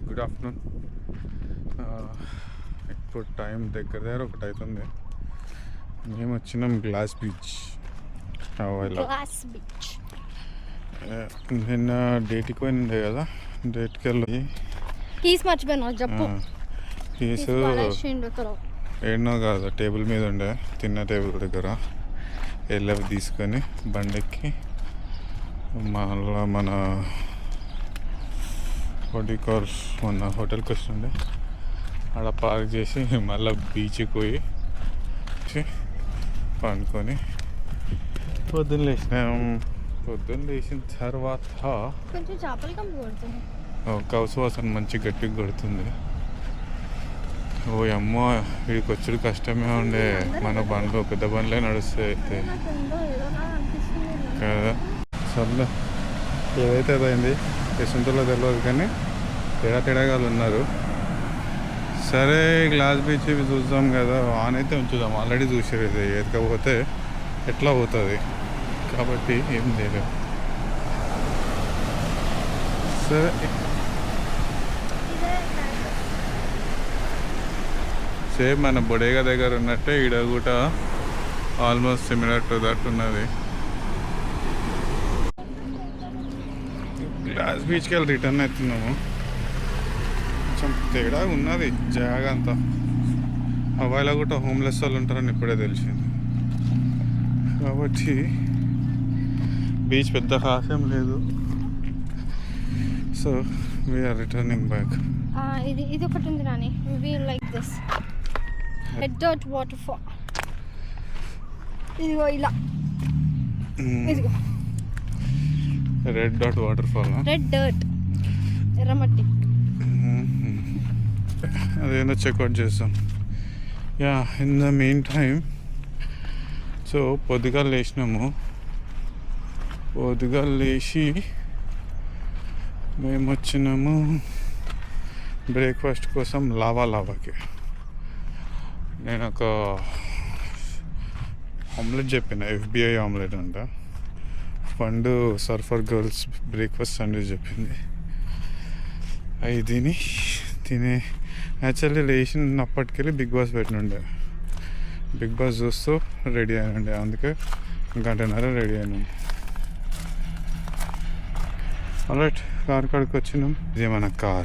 Good afternoon. ఇప్పుడు time దగ్గర ఒకటి అవుతుంది. మేము వచ్చినాం గ్లాస్ బీచ్. నిన్న డేట్కి పోయిండే కదా, డేట్కి వెళ్ళి కీస్ మర్చిపోయినా చెప్పు. కీస్ ఏడనో కాదు, టేబుల్ మీద ఉండే, తిన్న టేబుల్ దగ్గర వెళ్ళవి తీసుకొని బండెక్కి మళ్ళా మన మన హోటల్కి వస్తుండే ఆడ పార్క్ చేసి మళ్ళీ బీచ్కి పోయి పండుకొని పొద్దున్న లేచిన తర్వాత కొంచెం చేపలు కంపు కొడుతుంది. కౌసు వాసన మంచి గట్టిగా కొడుతుంది. ఓ అమ్మ, వీడికి వచ్చుడు కష్టమే ఉండే. మన బండ్లు పెద్ద బండ్లే నడుస్తాయి అయితే కదా. సర్లే, ఏదైతే అదైంది. యశ్వంతులో తెలియదు కానీ తేడాగాలు ఉన్నారు. సరే, గ్లాస్ బీచ్ ఇవి చూద్దాం కదా. ఆన్ అయితే ఉంచుదాం, ఆల్రెడీ చూసారు. ఇది ఎదకపోతే ఎట్లా పోతుంది కాబట్టి ఏం లేదు. సరే, సేమ్ మన బొడేగా దగ్గర ఉన్నట్టే ఈడ కూడా ఆల్మోస్ట్ సిమిలర్ టు దట్ ఉన్నది. గ్లాస్ బీచ్కి వెళ్ళి రిటర్న్ అవుతున్నాము. కొంచెం తేడా ఉన్నది జాగా అంతా. హవాయిలో కూడా హోమ్లెస్ వాళ్ళు ఉంటారని ఇప్పుడే తెలిసింది. కాబట్టి బీచ్ పెద్ద హాస్యం లేదు. So we're returning back. ఇది ఒకటి ఉంది నాని, we like this red dirt waterfall. ఇదిగో ఇలా, ఇదిగో red dot waterfall, red dirt, ఎర్రమట్టి. అదేందో చెక్అవుట్ చేస్తాం. Yeah, in the meantime so పొద్దుగాలు లేచినాము. పొద్దుగాలు లేచి మేము వచ్చినాము బ్రేక్ఫాస్ట్ కోసం లావాకి. నేను ఒక ఆమ్లెట్ చెప్పిన, FBI ఆమ్లెట్ అంట. Fun surfer girls breakfast sandwich చెప్పింది. అవి తినే యాక్చువల్లీ లేచినప్పటికెళ్ళి బిగ్ బాస్ పెట్టినుండే. బిగ్ బాస్ చూస్తూ రెడీ అయినండి, అందుకే గంటన్నర రెడీ అయినాం. ఆల్రైట్, కార్ కాడికి వచ్చినాం. ఇది మన కార్.